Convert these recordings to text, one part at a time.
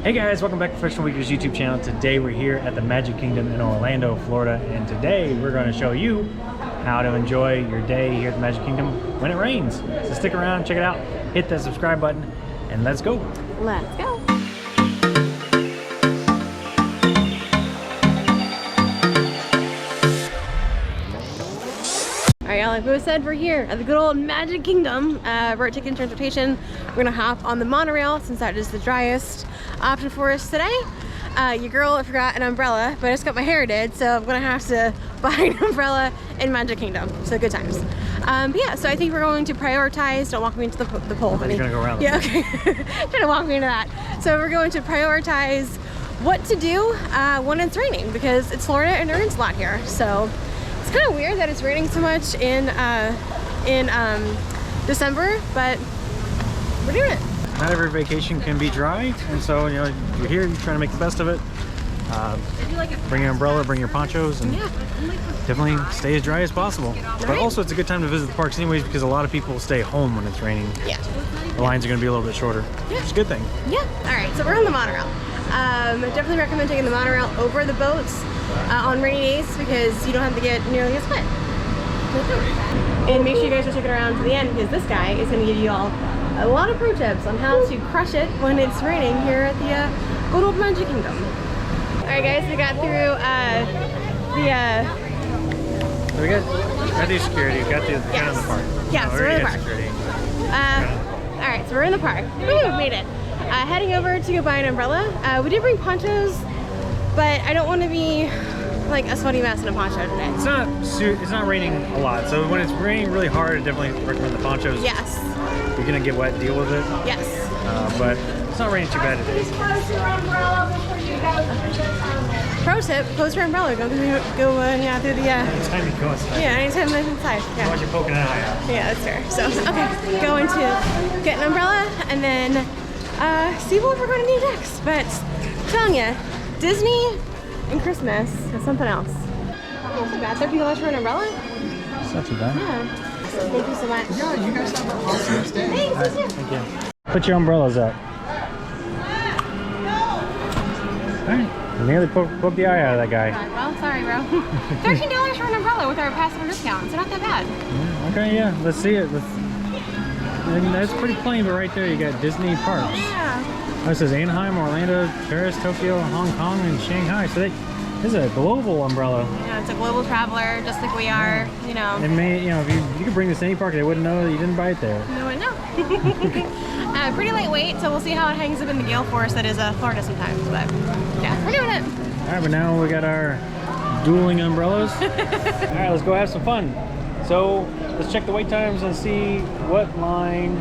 Hey guys, welcome back to Professional Weekers YouTube channel. Today we're here at the Magic Kingdom in Orlando, Florida, and today we're going to show you how to enjoy your day here at the Magic Kingdom when it rains. So stick around, check it out, hit that subscribe button, and let's go. Let's go. Alright, y'all, like we said, we're here at the good old Magic Kingdom. We're at Ticket and Transportation. We're gonna hop on the monorail since that is the driest option for us today. Your girl forgot an umbrella, but I just got my hair did, so I'm gonna have to buy an umbrella in Magic Kingdom. So good times. But yeah, so I think we're going to prioritize. Don't walk me into the pole, honey. You're gonna go around. Yeah, okay. Trying to walk me into that. So we're going to prioritize what to do when it's raining because it's Florida and it rains a lot here. So it's kind of weird that it's raining so much in December, but we're doing it. Not every vacation can be dry, and so you know you're here, you're trying to make the best of it. Bring your umbrella, bring your ponchos, and definitely stay as dry as possible. But also it's a good time to visit the parks anyways because a lot of people stay home when it's raining. Yeah. The lines are going to be a little bit shorter. Yeah. It's a good thing. Yeah. All right, so we're on the monorail. Definitely recommend taking the monorail over the boats on rainy days because you don't have to get nearly as wet. And make sure you guys are sticking around to the end because this guy is going to give you all a lot of pro tips on how to crush it when it's raining here at the good old Magic Kingdom. Alright guys, we got through We got the security, we got the kind of the park. Yeah, so we're in the park. Alright, so we're in the park. Woo, made it. Heading over to go buy an umbrella. We did bring ponchos, but I don't want to be like a sweaty mess in a poncho today. It's not raining a lot, so when it's raining really hard, I definitely recommend the ponchos. Yes. You're gonna get wet, deal with it. Yes. But it's not raining too bad today. Pro tip: close your umbrella. Go through the. Anytime you go inside. Yeah, anytime you're inside. Yeah. Unless you're poking an eye out. Yeah, that's fair. So okay, going to get an umbrella and then see what we're going to do next. But I'm telling you, Disney and Christmas is something else. Not too bad. $13 for an umbrella. It's not too bad. Yeah. Thank you so much. Yeah, you guys have an awesome day. Thanks, you too. Thank you. Put your umbrellas up. Alright. I nearly poked the eye out of that guy. Well, sorry, bro. $13 for an umbrella with our passenger discount, so not that bad. Yeah, okay, yeah. Let's see it. And that's pretty plain, but right there you got Disney parks. Yeah. Oh, it says Anaheim, Orlando, Paris, Tokyo, Hong Kong, and Shanghai. So this is a global umbrella. Yeah, it's a global traveler, just like we are, you know. It may, you know, if you could bring this to any park, they wouldn't know that you didn't buy it there. No, I know. Pretty lightweight, so we'll see how it hangs up in the gale force that is Florida sometimes. But yeah, we're doing it. All right, but now we got our dueling umbrellas. All right, let's go have some fun. So let's check the wait times and see what line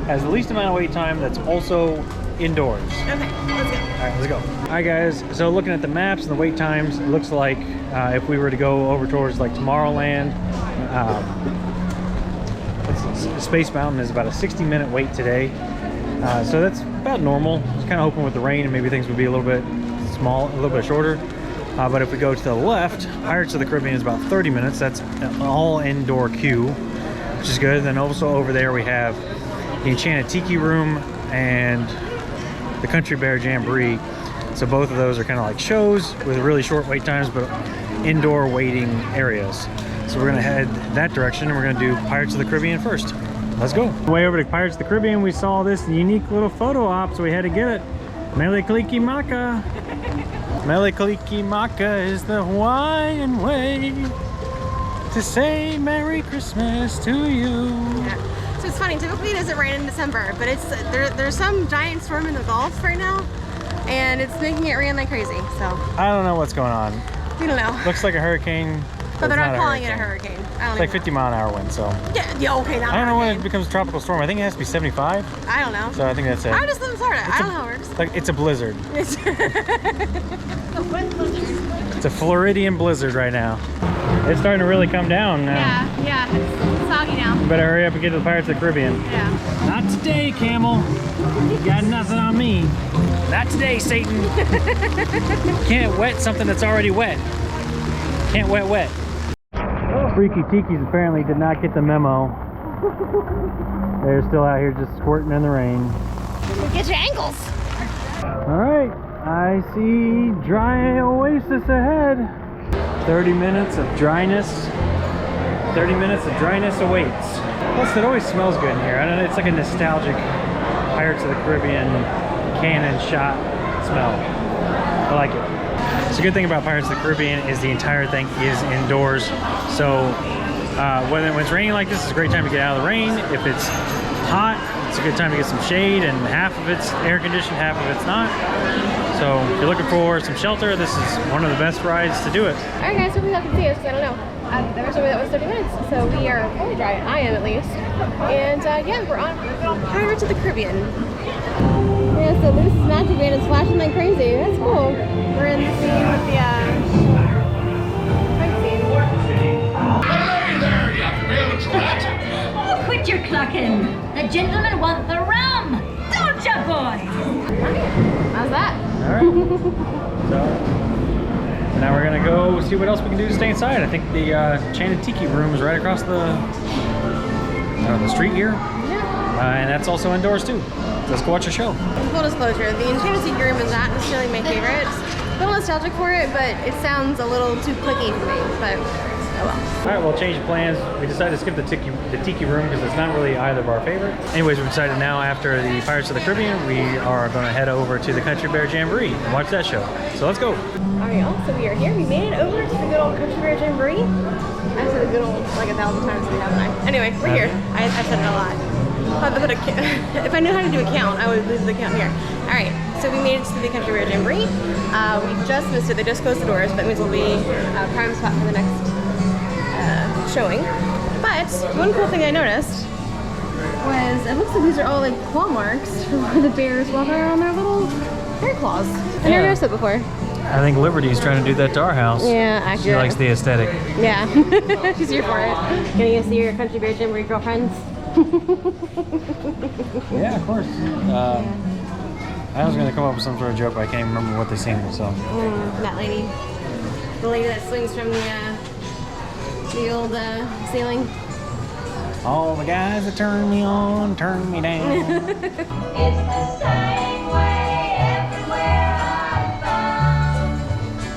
has the least amount of wait time that's also indoors. Okay, let's go. All right, let's go. All right, guys. So looking at the maps and the wait times, it looks like if we were to go over towards like Tomorrowland, Space Mountain is about a 60-minute wait today. So that's about normal. I was kind of hoping with the rain and maybe things would be a little bit small, a little bit shorter. But if we go to the left, Pirates of the Caribbean is about 30 minutes. That's an all indoor queue, which is good. Then also over there we have the Enchanted Tiki Room and the Country Bear Jamboree. So both of those are kind of like shows with really short wait times, but indoor waiting areas. So we're gonna head that direction and we're gonna do Pirates of the Caribbean first. Let's go. Way over to Pirates of the Caribbean, we saw this unique little photo op, so we had to get it. Mele Kalikimaka. Mele Kalikimaka is the Hawaiian way to say Merry Christmas to you. Yeah. So it's funny, typically it doesn't rain in December, but it's there's some giant storm in the Gulf right now, and it's making it rain like crazy, so. I don't know what's going on. We don't know. Looks like a hurricane. But they're not calling it a hurricane. It's like 50-mile-an-hour wind, so. Yeah, okay, not I don't know when hurricane. it becomes a tropical storm. I think it has to be 75. I don't know. So I think that's it. I just live in Florida. I don't know how it works. Like, it's a blizzard. It's It's a Floridian blizzard right now. It's starting to really come down now. yeah, it's soggy now. You better hurry up and get to the Pirates of the Caribbean. Yeah. Not today, Camel. You got nothing on me. Not today, Satan. Can't wet something that's already wet. Can't wet. Freaky Tikis apparently did not get the memo. They're still out here just squirting in the rain. Get your ankles. All right, I see dry oasis ahead. 30 minutes of dryness. 30 minutes of dryness awaits. Plus, it always smells good in here. I don't know, it's like a nostalgic Pirates of the Caribbean cannon shot smell. I like it. It's a good thing about Pirates of the Caribbean is the entire thing is indoors. So when it's raining like this, it's a great time to get out of the rain. If it's hot, it's a good time to get some shade, and half of it's air conditioned, half of it's not. So if you're looking for some shelter, this is one of the best rides to do it. All right, guys, hopefully y'all can see us, because I don't know. There was somebody that was 30 minutes, so we are fully dry. I am, at least. And yeah, we're on Pirates of the Caribbean. Yeah, so this magic band is flashing like crazy. That's cool. We're in the scene with the fight scene. Hey there, you real twat! Oh, quit your clucking! The gentlemen want the rum! Don't ya, boys? How's that? All right. So now we're gonna go see what else we can do to stay inside. I think the Enchanted Tiki room is right across the street here. Yeah. And that's also indoors too. Let's go watch a show. Full disclosure, the Enchanted Tiki room is not necessarily my favorite. A little nostalgic for it, but it sounds a little too clicky for me. But oh well. All right, well, change of plans. We decided to skip the Tiki room because it's not really either of our favorite. Anyways, we decided now after the Pirates of the Caribbean, we are going to head over to the Country Bear Jamboree and watch that show. So let's go. All right, y'all. So we are here. We made it over to the good old Country Bear Jamboree. I've said the good old like 1,000 times, haven't I? Anyway, we're here. I've said it a lot. If I knew how to do a count, I would lose the count here. All right, so we made it to the Country Bear Jamboree. We just missed it. They just closed the doors. That means we'll be a prime spot for the next showing. But one cool thing I noticed was it looks like these are all like claw marks from where the bears walk around on their little hair claws. I never noticed that before. I think Liberty's trying to do that to our house. Yeah, actually. She likes the aesthetic. Yeah, she's here for it. Gonna go see your Country Bear Jamboree girlfriends. Yeah, of course. I was going to come up with some sort of joke, but I can't even remember what they sang. So. That lady. The lady that swings from the old ceiling. All the guys that turn me on, turn me down. It's the same way everywhere I've found.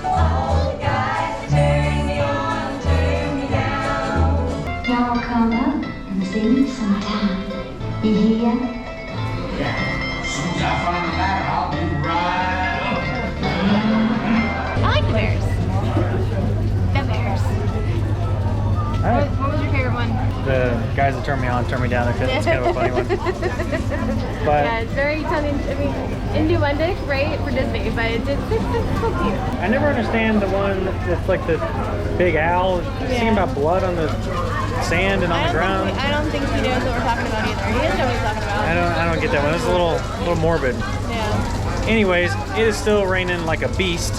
All the guys turn me on, turn me down. Y'all come up and sing sometime. You hear? Yeah. As soon as I find a ladder, I'll be right up. I like the bears. The bears. All right. What was your favorite one? The guys that turn me on, turn me down. It's kind of a funny one. But Yeah, it's very tongue innuendic, right, for Disney, but it's so cute. I never understand the one that's like the big owl singing about blood on the sand and on the ground. I don't think he knows what we're talking about either. He doesn't know what he's talking about. I don't get that one. It's a little morbid. Yeah. Anyways, it is still raining like a beast.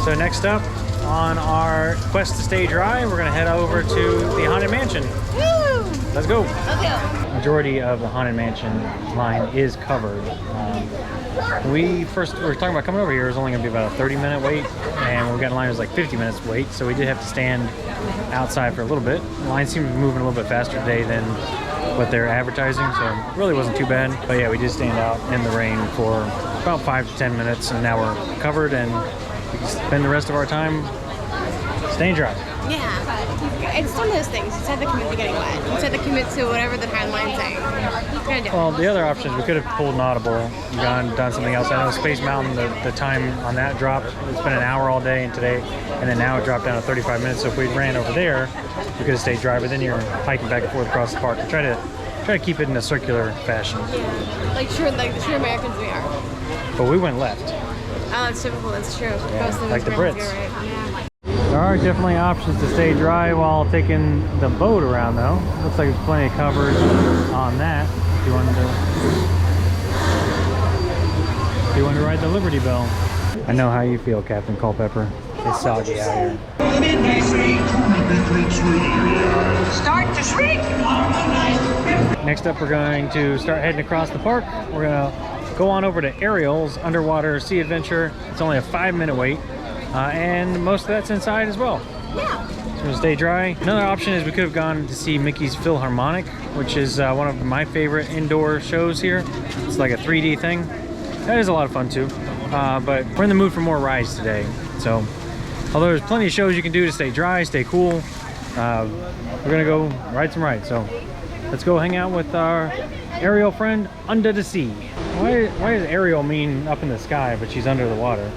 So next up on our quest to stay dry, we're gonna head over to the Haunted Mansion. Woo! Let's go. Let's go. Majority of the Haunted Mansion line is covered. We were talking about coming over here. It was only gonna be about a 30-minute wait, and when we got in line, it was like 50 minutes wait. So we did have to stand outside for a little bit. The line seemed to be moving a little bit faster today than what they're advertising, so it really wasn't too bad. But yeah, we did stand out in the rain for about 5 to 10 minutes, and now we're covered, and we can spend the rest of our time staying dry. Yeah. It's one of those things. You just have to commit to getting wet. You just have to commit to whatever the timeline's saying. You gotta do it. Well, the other options, we could have pulled an audible and done something else. I know Space Mountain, the time on that dropped. It's been an hour all day and today, and then now it dropped down to 35 minutes. So if we ran over there, we could have stayed dry, but then you're hiking back and forth across the park. Try to keep it in a circular fashion. Yeah. Like the true Americans we are. But we went left. Oh, that's typical. That's true. Yeah, Most of like the Americans Brits. go right. Yeah. There are definitely options to stay dry while taking the boat around, though. Looks like there's plenty of coverage on that. If you wanted to ride the Liberty Bell. I know how you feel, Captain Culpepper. It's soggy out here. Start to shriek! Next up, we're going to start heading across the park. We're going to go on over to Ariel's Underwater Sea Adventure. It's only a 5-minute wait. And most of that's inside as well. Yeah. So gonna stay dry. Another option is we could have gone to see Mickey's Philharmonic, which is one of my favorite indoor shows here. It's like a 3D thing. That is a lot of fun too. But we're in the mood for more rides today. So, although there's plenty of shows you can do to stay dry, stay cool, we're gonna go ride some rides. So, let's go hang out with our Ariel friend under the sea. Why does Ariel mean up in the sky, but she's under the water?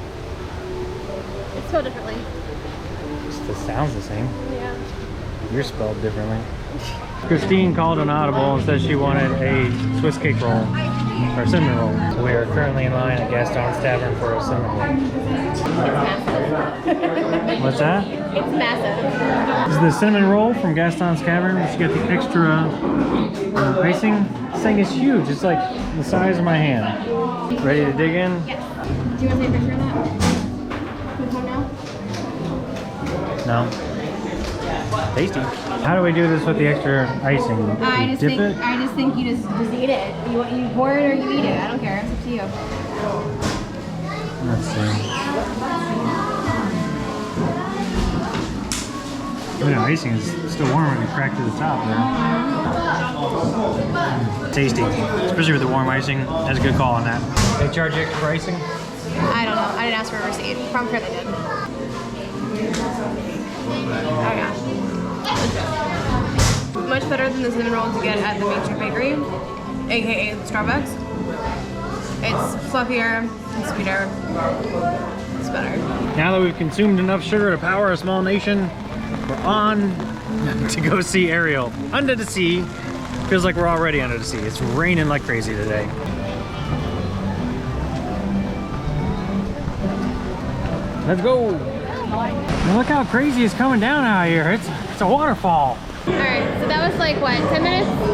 It's spelled differently. It sounds the same. Yeah. You're spelled differently. Christine called an audible and said she wanted a Swiss cake roll, or cinnamon roll. So we are currently in line at Gaston's Tavern for a cinnamon roll. It's massive. What's that? It's massive. This is the cinnamon roll from Gaston's Tavern. You get the extra icing. This thing is huge. It's like the size of my hand. Ready to dig in? Yes. Do you want to take a picture of that? With one now? No. Tasty. How do we do this with the extra icing? I You just dip it? think you just eat it. You pour it or you eat it. I don't care. It's up to you. Let's see. The icing is still warm when you crack to the top there. Tasty, especially with the warm icing. That's a good call on that. They charge you extra for icing? I don't know. I didn't ask for a receipt. I'm sure they did. Oh yeah. Much better than the cinnamon rolls you get at the Main Street Bakery, aka Starbucks. It's fluffier and sweeter. It's better. Now that we've consumed enough sugar to power a small nation, we're on to go see Ariel under the sea. Feels like we're already under the sea. It's raining like crazy today. Let's go. Now look how crazy it's coming down out here. It's a waterfall. Alright, so that was like what, 10 minutes? Alright.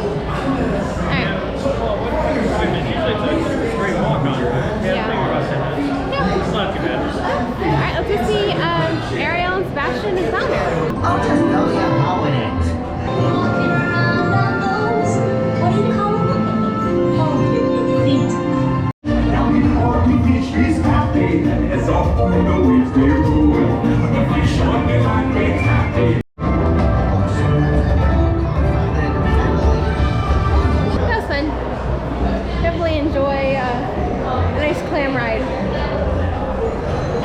Yeah. It's not too bad. Alright, let's go see Ariel and Sebastian and Flounder. I'll just tell you how it is. Walking around on those, what do you call them? Oh, feet. Young Corky fish is happy, and it's off to the waves they roll. The fish on the land is happy. That was fun. Definitely enjoy a nice clam ride.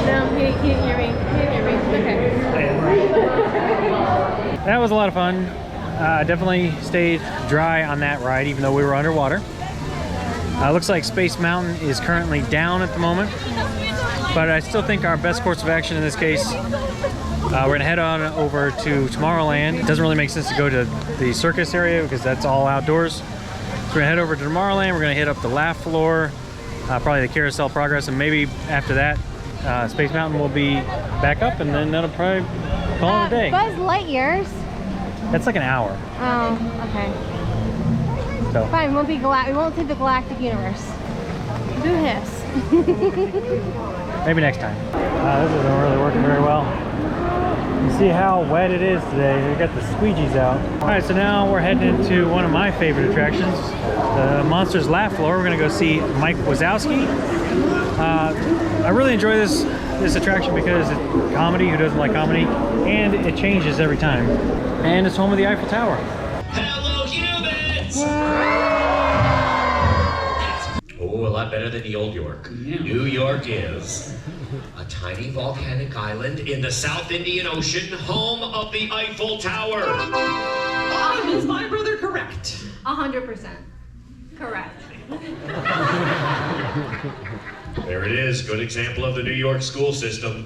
No, he didn't hear me. He didn't hear me. Okay. That was a lot of fun. Definitely stayed dry on that ride, even though we were underwater. Looks like Space Mountain is currently down at the moment, but I still think our best course of action in this case, we're gonna head on over to Tomorrowland. It doesn't really make sense to go to the circus area because that's all outdoors. So we're gonna head over to Tomorrowland. We're gonna hit up the laugh floor, probably the Carousel Progress, and maybe after that, Space Mountain will be back up, and then that'll probably call it a day. Buzz Lightyear's. That's like an hour. Oh, okay. So Fine, we won't see the galactic universe. Do hiss. maybe next time. This isn't really working very well. You see how wet it is today. We got the squeegees out. All right, so now we're heading into one of my favorite attractions, the Monsters Laugh Floor. We're gonna go see Mike Wazowski. I really enjoy this attraction because it's comedy. Who doesn't like comedy? And it changes every time. And it's home of the Eiffel Tower. Hello, humans! Oh, a lot better than the old York. New York is a tiny volcanic island in the South Indian Ocean, home of the Eiffel Tower. Is my brother correct? 100%. Correct. There it is. Good example of the New York school system.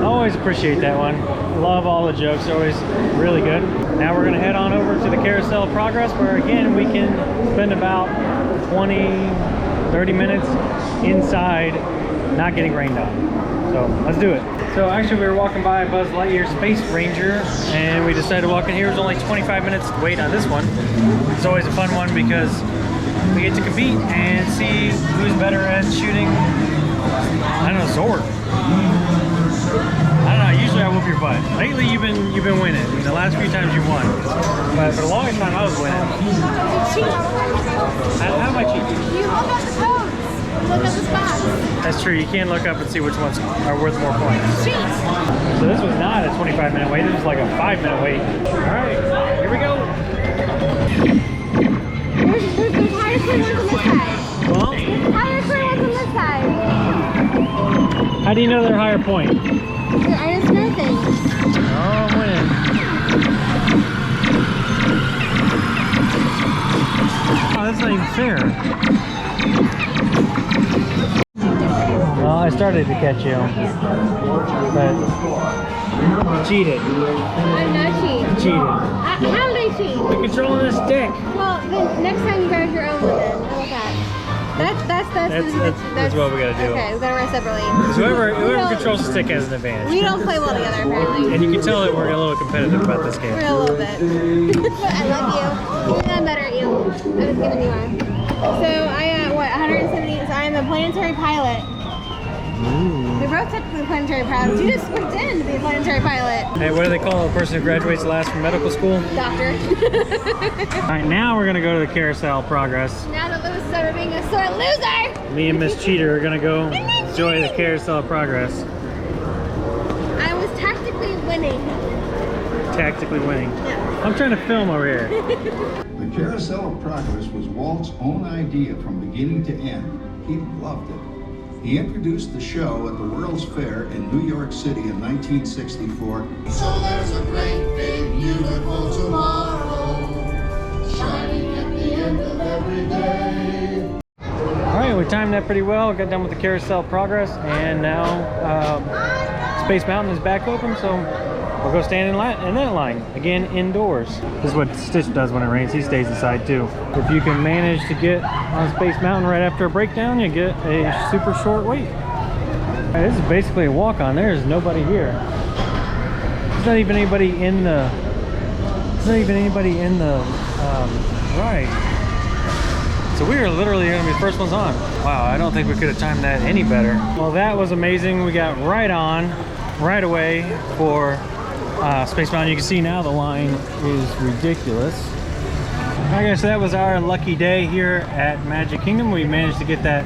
Always appreciate that one. Love all the jokes, always really good. Now we're gonna head on over to the Carousel Progress, where again we can spend about 20-30 minutes inside not getting rained on. So let's do it. So actually we were walking by Buzz Lightyear Space Ranger and we decided to walk in here. It was only 25 minutes to wait on this one. It's always a fun one because we get to compete and see who's better at shooting, I don't know, sword. I don't know, usually I whoop your butt. Lately you've been winning. The last few times you won. But for the longest time I was winning. You cheat. How am I cheating? You look at the codes. Look at the spots. That's true. You can't look up and see which ones are worth more points. Cheat. So this was not a 25-minute wait. This was like a 5-minute wait. All right, here we go. There's higher clear ones on this side. Well, Higher clear ones on this side. how do you know they're higher point? I just know things. Oh, I'm winning. Oh, that's not even fair. Well, I started to catch you, but cheated. I'm not cheating. Cheated. How did I cheat? You're controlling the stick. Well, then next time you grab your own one then. How about that? That's what we gotta do. Okay, we gotta run separately. Whoever don't- controls the stick has an advantage. We don't play well together, apparently. And you can tell that we're a little competitive about this game. We're a little bit. I love you. I'm better at you. I'm just giving you one. So I what? 170. So I'm a planetary pilot. We're both technically planetary pilots. You just squeaked in to be a planetary pilot. Hey, what do they call a person who graduates last from medical school? Doctor. All right, now we're gonna go to the carousel progress. Now the losers are being a sore loser. Me and Miss Cheater are gonna go enjoy the carousel progress. I was tactically winning. Tactically winning. Yeah. I'm trying to film over here. The Carousel of Progress was Walt's own idea from beginning to end. He loved it. He introduced the show at the World's Fair in New York City in 1964. So there's a great big beautiful tomorrow shining at the end of every day. All right, we timed that pretty well. Got done with the carousel progress, and now Space Mountain is back open, so we'll go stand in that line again indoors. This is what Stitch does when it rains. He stays inside too. If you can manage to get on Space Mountain right after a breakdown, you get a super short wait. All right, this is basically a walk-on. There's nobody here. There's not even anybody in the. Ride. So we are literally going to be the first ones on. Wow, I don't think we could have timed that any better. Well, that was amazing. We got right on, right away for Space Mountain. You can see now the line is ridiculous. Alright guys, so that was our lucky day here at Magic Kingdom. We managed to get that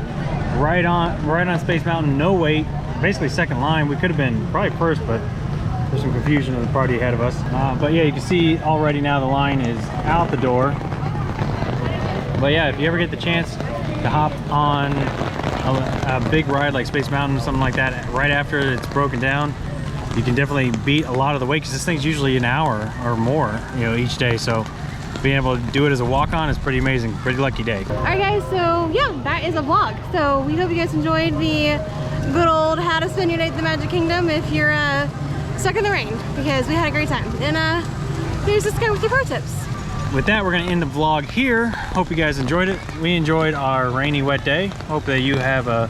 right on Space Mountain, no wait. Basically second line. We could have been probably first, but there's some confusion of the party ahead of us. But yeah, you can see already now the line is out the door. But yeah, if you ever get the chance to hop on a big ride like Space Mountain, something like that, right after it's broken down, you can definitely beat a lot of the wait, because this thing's usually an hour or more, you know, each day. So being able to do it as a walk-on is pretty amazing. Pretty lucky day. All right guys, so yeah, that is a vlog. So we hope you guys enjoyed the good old how to spend your day at the Magic Kingdom if you're stuck in the rain, because we had a great time. And here's just kind of with your pro tips. With that, we're gonna end the vlog here. Hope you guys enjoyed it. We enjoyed our rainy, wet day. Hope that you have a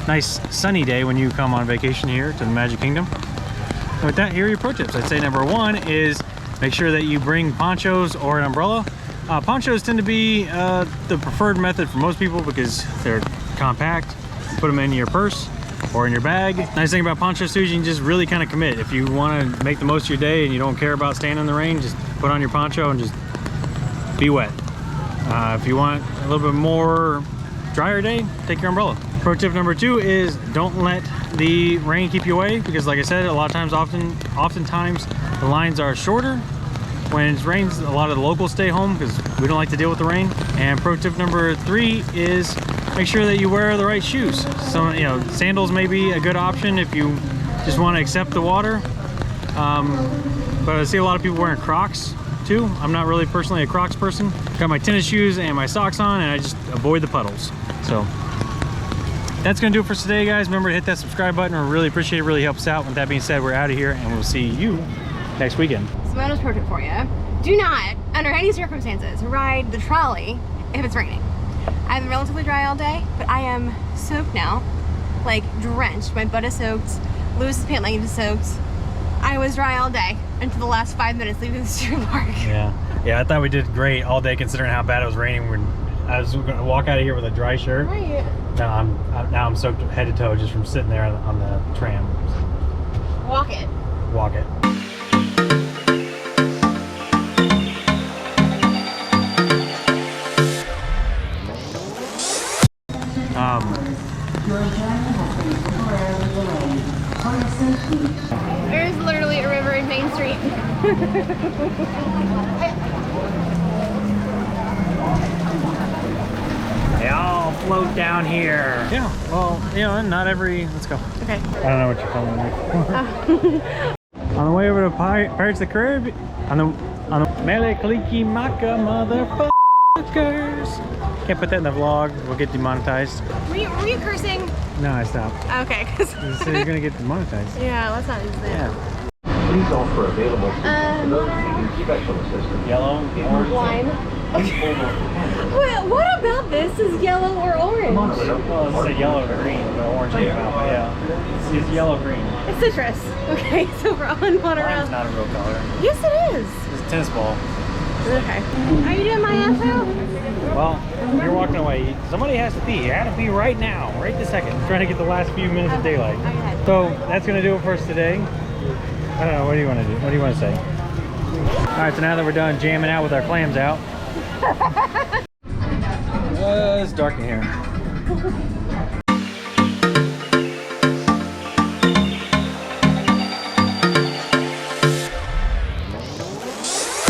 nice sunny day when you come on vacation here to the Magic Kingdom. And with that, here are your pro tips. I'd say number one is make sure that you bring ponchos or an umbrella. Ponchos tend to be the preferred method for most people because they're compact. Put them in your purse or in your bag. Nice thing about ponchos too is you can just really kind of commit. If you want to make the most of your day and you don't care about staying in the rain, just put on your poncho and just be wet. If you want a little bit more drier day, take your umbrella. Pro tip number two is don't let the rain keep you away, because like I said, a lot of times, oftentimes the lines are shorter. When it rains, a lot of the locals stay home because we don't like to deal with the rain. And pro tip number three is make sure that you wear the right shoes. Some, you know, sandals may be a good option if you just want to accept the water. But I see a lot of people wearing Crocs too. I'm not really personally a Crocs person. Got my tennis shoes and my socks on, and I just avoid the puddles. So that's gonna do it for today, guys. Remember to hit that subscribe button. I really appreciate it. Really helps out. With that being said, we're out of here, and we'll see you next weekend. So bonus pro tip for you: do not, under any circumstances, ride the trolley if it's raining. I've been relatively dry all day, but I am soaked now, like drenched. My butt is soaked. Lewis's pant leg is soaked. I was dry all day until the last 5 minutes leaving the student park. Yeah, I thought we did great all day considering how bad it was raining. I was gonna walk out of here with a dry shirt. Right. Now I'm soaked head to toe just from sitting there on the tram. Walk it. Walk it. There's literally a river in Main Street. They all float down here. Yeah, well, you know, not every. Let's go. Okay. I don't know what you're filming me. On the way over to Pirates of the Caribbean, on the Mele Kaliki Maka motherfuckers. Can't put that in the vlog. We'll get demonetized. Were you cursing? No, I stopped. Okay, because You said you're gonna get demonetized. yeah, let's not use that. Yeah. Please offer available for those needing special assistance. Yellow, orange. Wine. Wait, what about this is yellow or orange? Well, it said yellow or green, but orange came out. But yeah, it's yellow green. It's citrus. Okay, so we're on monorail. Lime's not a real color. Yes, it is. It's a tennis ball. Okay. Are you doing my outro? Well, you're walking away. Somebody has to pee. You have to pee right now, right this second. Trying to get the last few minutes of daylight. Okay. So that's gonna do it for us today. I don't know. What do you want to do? What do you want to say? All right. So now that we're done jamming out with our clams out, it's dark in here.